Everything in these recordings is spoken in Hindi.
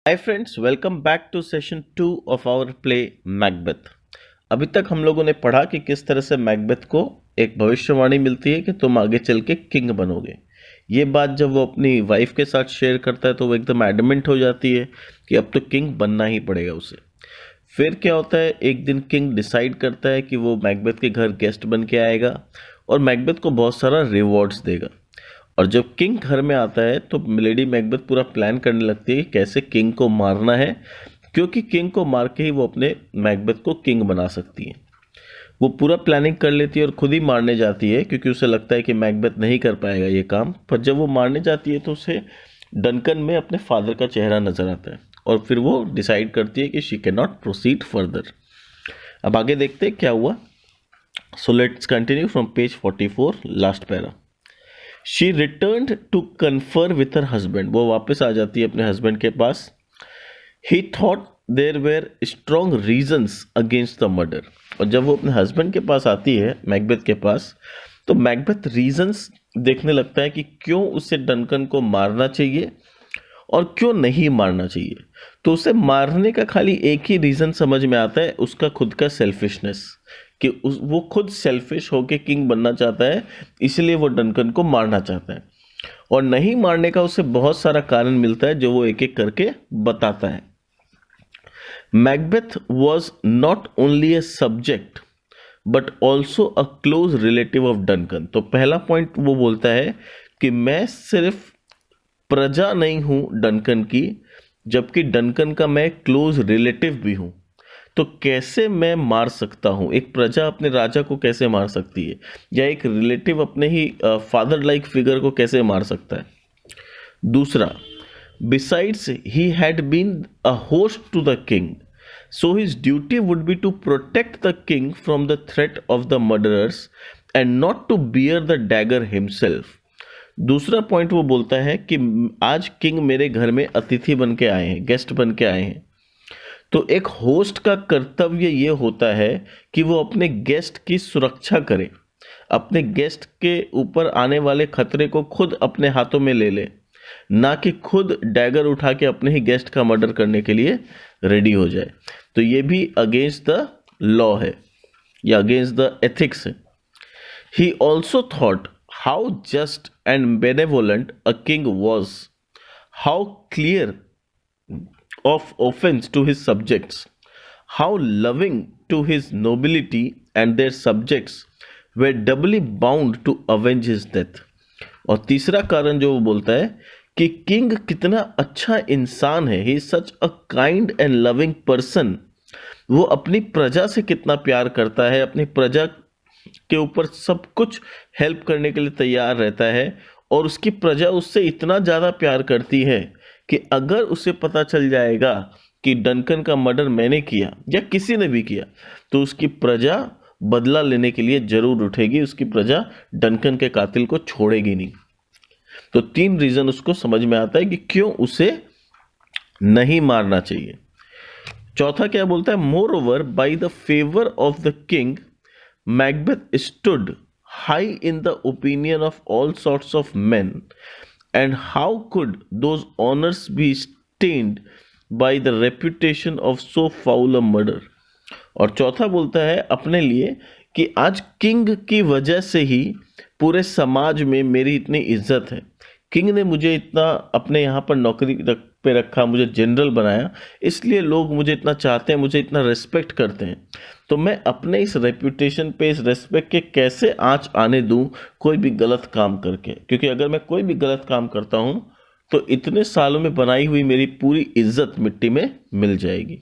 Hi friends, welcome back to session 2 of our play Macbeth. अभी तक हम लोगों ने पढ़ा कि किस तरह से मैकबेथ को एक भविष्यवाणी मिलती है कि तुम आगे चल के किंग बनोगे। ये बात जब वो अपनी वाइफ के साथ शेयर करता है तो वो एकदम एडमेंट हो जाती है कि अब तो किंग बनना ही पड़ेगा उसे। फिर क्या होता है, एक दिन किंग डिसाइड करता है कि वो मैकबेथ के घर गेस्ट बन के आएगा और मैकबेथ को बहुत सारा रिवॉर्ड्स देगा। और जब किंग घर में आता है तो लेडी मैकबेथ पूरा प्लान करने लगती है कि कैसे किंग को मारना है, क्योंकि किंग को मार के ही वो अपने मैकबेथ को किंग बना सकती है। वो पूरा प्लानिंग कर लेती है और खुद ही मारने जाती है, क्योंकि उसे लगता है कि मैकबेथ नहीं कर पाएगा ये काम। पर जब वो मारने जाती है तो उसे डनकन में अपने फादर का चेहरा नजर आता है और फिर वो डिसाइड करती है कि she can not proceed further. अब आगे देखते हैं क्या हुआ। So let's continue from page 44, last para. She return to confer with her husband. वो वापस आ जाती है अपने हस्बैंड के पास। He thought there were strong reasons against the murder. और जब वो अपने हस्बैंड के पास आती है, मैकबेथ के पास, तो मैकबेथ रीजन्स देखने लगता है कि क्यों उसे डनकन को मारना चाहिए और क्यों नहीं मारना चाहिए। तो उसे मारने का खाली एक ही रीज़न समझ में आता है, उसका खुद का सेल्फिशनेस, कि वो खुद सेल्फिश होके किंग बनना चाहता है, इसलिए वो डनकन को मारना चाहता है। और नहीं मारने का उसे बहुत सारा कारण मिलता है जो वो एक एक करके बताता है। Macbeth was not only a subject but also a close relative of Duncan. तो पहला पॉइंट वो बोलता है कि मैं सिर्फ प्रजा नहीं हूं डनकन की, जबकि डनकन का मैं क्लोज रिलेटिव भी हूं। तो कैसे मैं मार सकता हूं, एक प्रजा अपने राजा को कैसे मार सकती है, या एक रिलेटिव अपने ही फादर लाइक फिगर को कैसे मार सकता है। दूसरा, besides he had been a host to the king, so his duty would be to protect the king from the threat of the murderers and not to bear the dagger himself. दूसरा पॉइंट वो बोलता है कि आज किंग मेरे घर में अतिथि बन के आए हैं, गेस्ट बन के आए हैं। तो एक होस्ट का कर्तव्य ये होता है कि वो अपने गेस्ट की सुरक्षा करे, अपने गेस्ट के ऊपर आने वाले खतरे को खुद अपने हाथों में ले ले, ना कि खुद डैगर उठा के अपने ही गेस्ट का मर्डर करने के लिए रेडी हो जाए। तो ये भी अगेंस्ट द लॉ है या अगेंस्ट द एथिक्स है। He also thought how just and benevolent a king was, how clear of offense to his subjects, how loving to his nobility and their subjects were doubly bound to avenge his death. और तीसरा कारण जो वो बोलता है कि किंग कितना अच्छा इंसान है, he is such a kind and loving person. वो अपनी प्रजा से कितना प्यार करता है, अपनी प्रजा के ऊपर सब कुछ हेल्प करने के लिए तैयार रहता है, और उसकी प्रजा उससे इतना ज़्यादा प्यार करती है कि अगर उसे पता चल जाएगा कि डनकन का मर्डर मैंने किया या किसी ने भी किया, तो उसकी प्रजा बदला लेने के लिए जरूर उठेगी, उसकी प्रजा डनकन के कातिल को छोड़ेगी नहीं। तो तीन रीजन उसको समझ में आता है कि क्यों उसे नहीं मारना चाहिए। चौथा क्या बोलता है, more over by the favour of the king Macbeth stood high in the opinion of all sorts of men, and how could those honors be stained by the reputation of so foul a murder? और चौथा बोलता है अपने लिए कि आज किंग की वजह से ही पूरे समाज में मेरी इतनी इज्जत है। किंग ने मुझे इतना अपने यहाँ पर नौकरी पे रखा, मुझे जनरल बनाया, इसलिए लोग मुझे इतना चाहते हैं, मुझे इतना रिस्पेक्ट करते हैं। तो मैं अपने इस रेपुटेशन पे, इस रेस्पेक्ट के कैसे आँच आने दूं कोई भी गलत काम करके, क्योंकि अगर मैं कोई भी गलत काम करता हूं तो इतने सालों में बनाई हुई मेरी पूरी इज्जत मिट्टी में मिल जाएगी।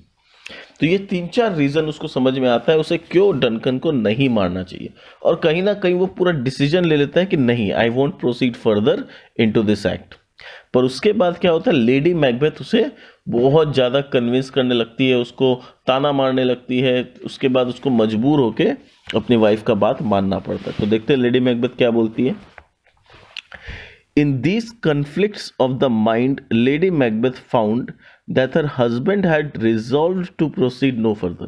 तो ये तीन चार रीजन उसको समझ में आता है उसे क्यों डनकन को नहीं मारना चाहिए, और कहीं ना कहीं वो पूरा डिसीजन ले लेता है कि नहीं, I want proceed further into this act. पर उसके बाद क्या होता है, लेडी मैकबेथ उसे बहुत ज़्यादा कन्विंस करने लगती है, उसको ताना मारने लगती है। उसके बाद उसको मजबूर होके अपनी वाइफ का बात मानना पड़ता है। तो देखते हैं लेडी मैकबेथ क्या बोलती है। In these conflicts of the mind, Lady Macbeth found that her husband had resolved to proceed no further.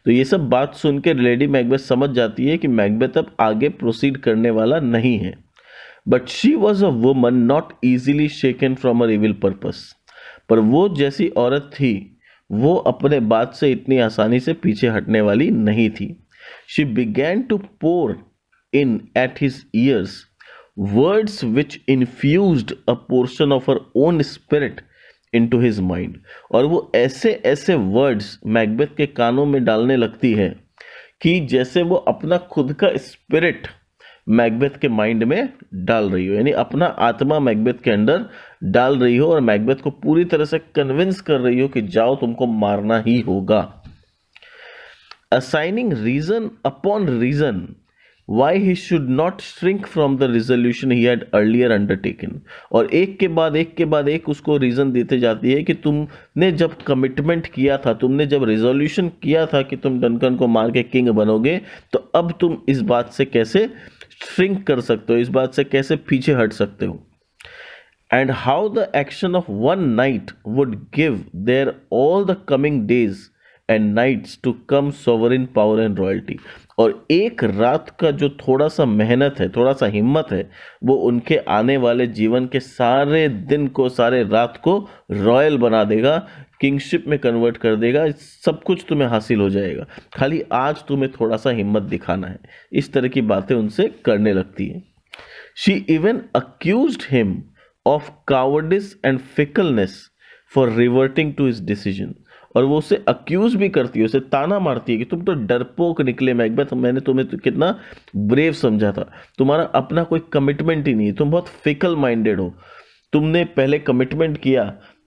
तो ये सब बात सुन के लेडी मैकबेथ समझ जाती है कि मैकबेथ अब आगे प्रोसीड करने वाला नहीं है। But she was a woman not easily shaken from her evil purpose. पर वो जैसी औरत थी वो अपने बात से इतनी आसानी से पीछे हटने वाली नहीं थी. She began to pour in at his ears words which infused a portion of her own spirit into his mind. और वो ऐसे ऐसे वर्ड्स मैकबेथ के कानों में डालने लगती है कि जैसे वो अपना खुद का स्पिरिट मैकबेथ के माइंड में डाल रही हो, यानी अपना आत्मा मैकबेथ के अंदर डाल रही हो और मैकबेथ को पूरी तरह से कन्विंस कर रही हो कि जाओ, तुमको मारना ही होगा. Assigning reason upon reason why he should not shrink from the resolution he had earlier undertaken. और एक के बाद एक उसको रीजन देते जाती है कि तुमने जब कमिटमेंट किया था, तुमने जब रिजोल्यूशन किया था कि तुम डनकन को मार के किंग बनोगे, तो अब तुम इस बात से कैसे श्रिंक कर सकते हो, इस बात से कैसे पीछे हट सकते हो. And how the action of one night would give there all the coming days and nights to come sovereign power and royalty. और एक रात का जो थोड़ा सा मेहनत है, थोड़ा सा हिम्मत है, वो उनके आने वाले जीवन के सारे दिन को, सारे रात को रॉयल बना देगा, किंगशिप में कन्वर्ट कर देगा. सब कुछ तुम्हें हासिल हो जाएगा, खाली आज तुम्हें थोड़ा सा हिम्मत दिखाना है. इस तरह की बातें उनसे करने लगती है. She even accused him of cowardice and fickleness for reverting to his decision. और वो उसे अक्यूज भी करती है, उसे ताना मारती है कि तुम तो डरपोक निकले मैकबेथ, मैंने तुम्हें तो कितना ब्रेव समझा था, तुम्हारा अपना कोई कमिटमेंट ही नहीं है, तुम बहुत फिकल माइंडेड हो. तुमने पहले कमिटमेंट किया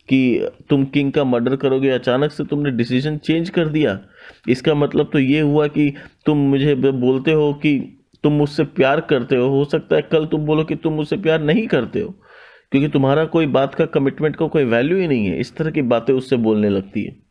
कि तुम किंग का मर्डर करोगे, अचानक से तुमने डिसीजन चेंज कर दिया. इसका मतलब तो ये हुआ कि तुम मुझे बोलते हो कि तुम मुझसे प्यार करते हो सकता है कल तुम बोलो कि तुम मुझसे प्यार नहीं करते हो, क्योंकि तुम्हारा कोई बात का, कमिटमेंट का कोई वैल्यू ही नहीं है. इस तरह की बातें उससे बोलने लगती है.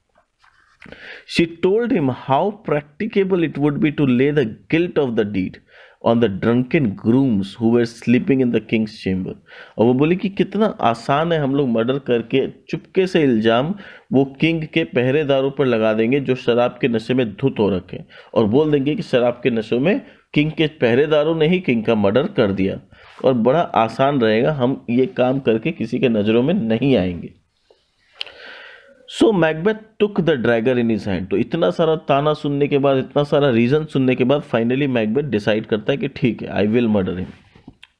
She told him how practicable it would be to lay the guilt of the deed on the drunken grooms who were sleeping in the king's chamber. और वो बोली कि कितना आसान है हम लोग मर्डर करके चुपके से इल्जाम वो किंग के पहरेदारों पर लगा देंगे जो शराब के नशे में धुत हो रखे, और बोल देंगे कि शराब के नशे में किंग के पहरेदारों ने ही किंग का मर्डर कर दिया, और बड़ा आसान रहेगा, हम ये काम करके किसी के नज़रों में नहीं आएंगे. So Macbeth took the dagger in his hand. तो इतना सारा ताना सुनने के बाद, इतना सारा रीजन सुनने के बाद फाइनली मैकबेथ डिसाइड करता है कि ठीक है, आई विल मर्डर हिम.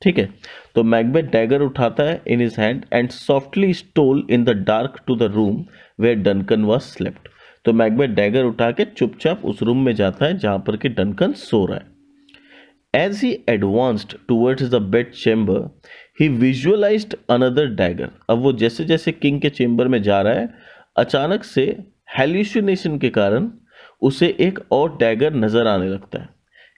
ठीक है, तो मैकबेथ डैगर उठाता है in his hand and softly stole in the dark to the room where Duncan was slept. तो मैकबेथ डैगर उठा के चुपचाप उस रूम में जाता है जहां पर कि डनकन सो रहा है. As he advanced towards the bed chamber, he visualized another dagger. अब वो जैसे जैसे किंग के चेंबर में जा रहा है, अचानक से हेल्यूसिनेशन के कारण उसे एक और डैगर नजर आने लगता है.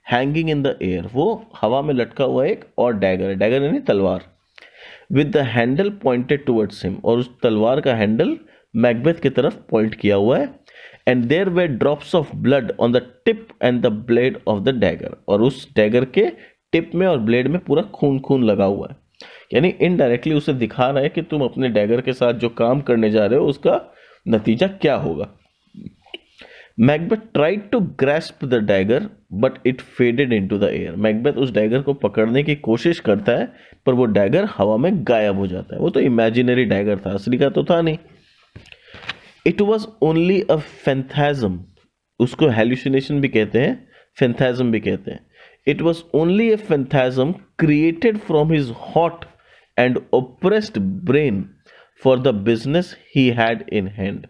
हैंगिंग इन द एयर, वो हवा में लटका हुआ एक और डैगर है, डैगर यानी तलवार, with the handle pointed towards him, और उस तलवार का हैंडल मैकबेथ की तरफ पॉइंट किया हुआ है. And there were drops of blood on the tip and the blade of the dagger, और उस डैगर के टिप में और ब्लेड में पूरा खून खून लगा हुआ है. यानी इनडायरेक्टली उसे दिखा रहा है कि तुम अपने डैगर के साथ जो काम करने जा रहे हो उसका नतीजा क्या होगा. Macbeth tried to grasp the dagger but it faded into the air. Macbeth उस डैगर को पकड़ने की कोशिश करता है पर वो डैगर हवा में गायब हो जाता है. वो तो इमेजिनरी डैगर था, असली का तो था नहीं. It was only a phantasm, उसको हेल्यूसिनेशन भी कहते हैं, फैंथाज्म भी कहते हैं. It was only a phantasm created from his hot and oppressed brain for the business he had in hand.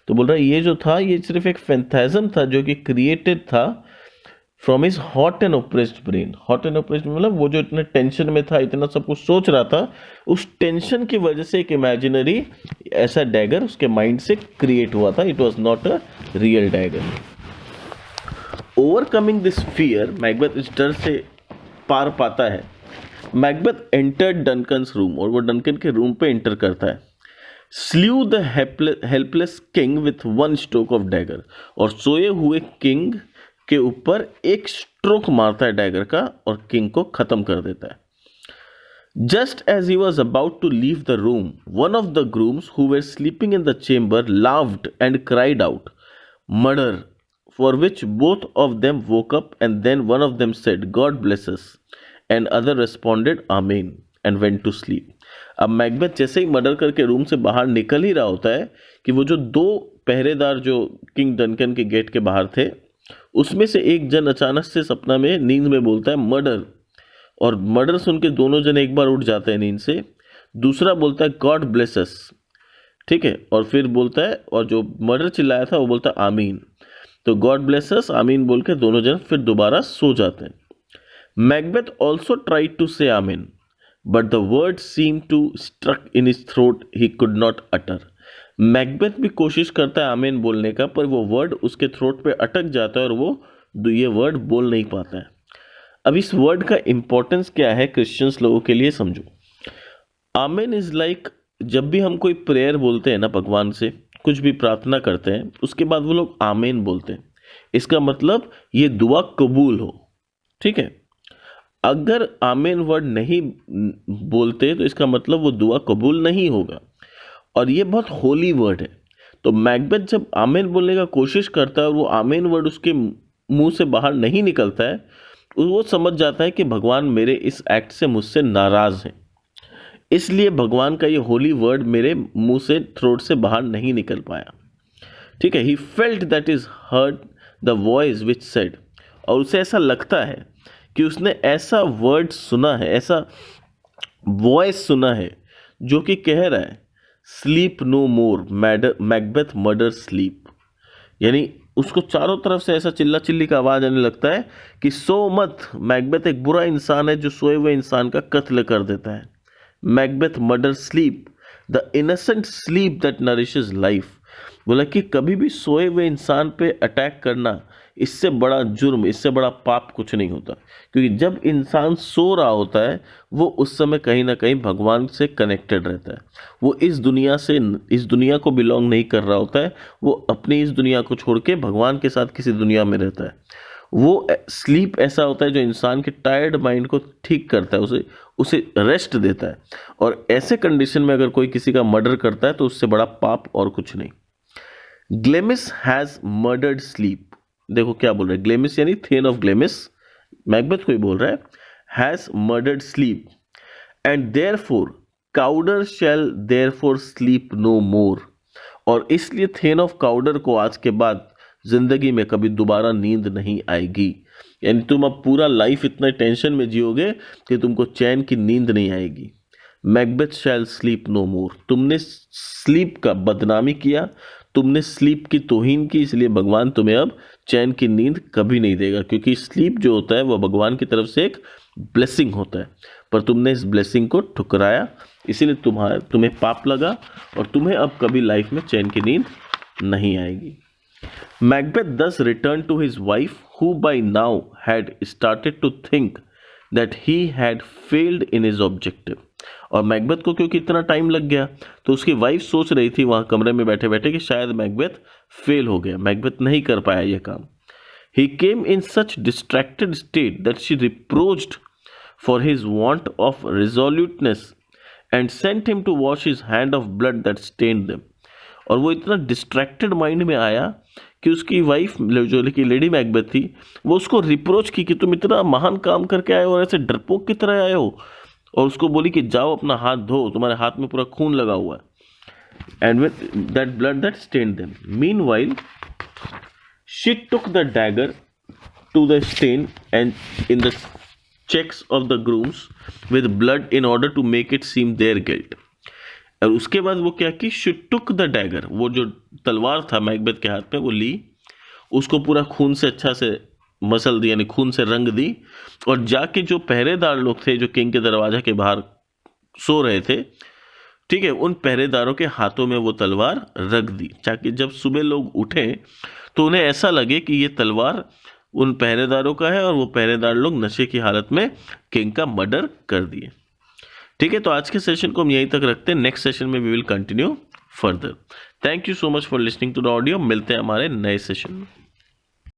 तो बोल रहा है ये जो था ये सिर्फ एक फैंथाज्म था जो कि क्रिएटेड था from his hot and oppressed brain. Hot and oppressed मतलब वो जो इतने टेंशन में था, इतना सब कुछ सोच रहा था, उस टेंशन की वजह से एक इमेजिनरी ऐसा डैगर उसके माइंड से क्रिएट हुआ था. It was not a real dagger. Overcoming this fear, Macbeth इस डर से पार पाता है. मैकबेथ एंटर्ड डनकन्स रूम, और वो डनकन के रूम पे एंटर करता है. Slew the helpless king with one stroke of dagger, और सोए हुए किंग के ऊपर एक स्ट्रोक मारता है डैगर का और किंग को खत्म कर देता है. Just as he was about to leave the room, one of the grooms who were sleeping in the chamber laughed and cried out, "Murder!" For which both of them woke up, and then one of them said, "God bless us," and other responded, "Amen," and went to sleep. अब मैकबेथ जैसे ही मर्डर करके रूम से बाहर निकल ही रहा होता है कि वो जो दो पहरेदार जो किंग डनकन के गेट के बाहर थे, उसमें से एक जन अचानक से सपना में नींद में बोलता है मर्डर, और मर्डर सुन के दोनों जन एक बार उठ जाते हैं नींद से। दूसरा बोलता है गॉड ब्लेस अस, ठीक है, और फिर बोलता है, और जो मर्डर चिल्लाया था वो बोलता है आमीन। तो गॉड ब्लेस अस आमीन बोल के दोनों जन फिर दोबारा सो जाते हैं। Macbeth also tried to say amen, but the word seem to struck in his throat, he could not utter. Macbeth भी कोशिश करता है आमीन बोलने का, पर वो वर्ड उसके थ्रोट पे अटक जाता है और वो ये वर्ड बोल नहीं पाता है। अब इस वर्ड का इंपॉर्टेंस क्या है क्रिश्चियंस लोगों के लिए समझो। आमीन इज लाइक, जब भी हम कोई प्रेयर बोलते हैं ना, भगवान से कुछ भी प्रार्थना करते हैं, उसके बाद वो लोग आमीन बोलते हैं। इसका मतलब ये दुआ कबूल हो, ठीक है। अगर आमीन वर्ड नहीं बोलते तो इसका मतलब वो दुआ कबूल नहीं होगा, और ये बहुत होली वर्ड है। तो मैकबेथ जब आमीन बोलने का कोशिश करता है और वो आमीन वर्ड उसके मुंह से बाहर नहीं निकलता है, वो समझ जाता है कि भगवान मेरे इस एक्ट से मुझसे नाराज हैं, इसलिए भगवान का ये होली वर्ड मेरे मुंह से, थ्रोट से बाहर नहीं निकल पाया, ठीक है। He felt that is heard the voice which said, और उसे ऐसा लगता है कि उसने ऐसा वर्ड सुना है, ऐसा वॉइस सुना है जो कि कह रहा है स्लीप नो मोर मैकबेथ मर्डर स्लीप, यानी उसको चारों तरफ से ऐसा चिल्ला चिल्ली का आवाज आने लगता है कि सो मत, मैकबेथ एक बुरा इंसान है जो सोए हुए इंसान का कत्ल कर देता है। Macbeth murder sleep, the innocent sleep that nourishes life. बोला कि कभी भी सोए हुए इंसान पे अटैक करना, इससे बड़ा जुर्म, इससे बड़ा पाप कुछ नहीं होता, क्योंकि जब इंसान सो रहा होता है वो उस समय कहीं ना कहीं भगवान से कनेक्टेड रहता है। वो इस दुनिया को बिलोंग नहीं कर रहा होता है, वो अपनी इस दुनिया को छोड़ के भगवान के साथ किसी दुनिया में रहता है। वो स्लीप ऐसा होता है जो इंसान के टायर्ड माइंड को ठीक करता है, उसे रेस्ट देता है, और ऐसे कंडीशन में अगर कोई किसी का मर्डर करता है तो उससे बड़ा पाप और कुछ नहीं। ग्लेमिस हैज मर्डर्ड स्लीप, देखो क्या बोल रहा है, ग्लेमिस यानी थेन ऑफ ग्लेमिस, मैकबेथ को ही बोल रहा है, has murdered sleep and therefore Cawdor shall therefore sleep no more, और इसलिए थेन ऑफ काउडर को आज के बाद जिंदगी में कभी दोबारा नींद नहीं आएगी। यानी तुम अब पूरा लाइफ इतना टेंशन में जियोगे कि तुमको चैन की नींद नहीं आएगी। मैकबेथ शैल स्लीप नो मोर, तुमने स्लीप का बदनामी किया, तुमने स्लीप की तौहीन की, इसलिए भगवान तुम्हें अब चैन की नींद कभी नहीं देगा, क्योंकि स्लीप जो होता है वो भगवान की तरफ से एक ब्लेसिंग होता है, पर तुमने इस ब्लेसिंग को ठुकराया, इसीलिए तुम्हें पाप लगा, और तुम्हें अब कभी लाइफ में चैन की नींद नहीं आएगी। Macbeth thus returned to his wife, who by now had started to think that he had failed in his objective. और मैकबेथ को क्योंकि इतना टाइम लग गया, तो उसकी वाइफ सोच रही थी वहां कमरे में बैठे बैठे कि शायद मैकबेथ फेल हो गया, मैकबेथ नहीं कर पाया यह काम। He came in such distracted state that she reproached for his want of resoluteness and sent him to wash his hand of blood that stained them. और वो इतना डिस्ट्रैक्टेड माइंड में आया कि उसकी वाइफ जो कि लेडी मैकबेथ थी, वो उसको रिप्रोच की कि तुम इतना महान काम करके आए हो और ऐसे डरपोक की तरह आए हो, और उसको बोली कि जाओ अपना हाथ धो, तुम्हारे हाथ में पूरा खून लगा हुआ है। And with that blood that stained them, meanwhile she took the dagger to the stain and in the cheeks of the grooms with blood in order to make it seem their guilt. और उसके बाद वो क्या कि शी टुक द डैगर, वो जो तलवार था मैकबेथ के हाथ में वो ली, उसको पूरा खून से अच्छा से मसल दी, यानी खून से रंग दी, और जाके जो पहरेदार लोग थे जो किंग के दरवाजा के बाहर सो रहे थे, ठीक है, उन पहरेदारों के हाथों में वो तलवार रख दी, ताकि जब सुबह लोग उठे तो उन्हें ऐसा लगे कि ये तलवार उन पहरेदारों का है और वो पहरेदार लोग नशे की हालत में किंग का मर्डर कर दिए। ठीक है, तो आज के सेशन को हम यहीं तक रखते हैं, नेक्स्ट सेशन में we will continue further. Thank you so much for listening to the audio, मिलते हैं हमारे नए सेशन में।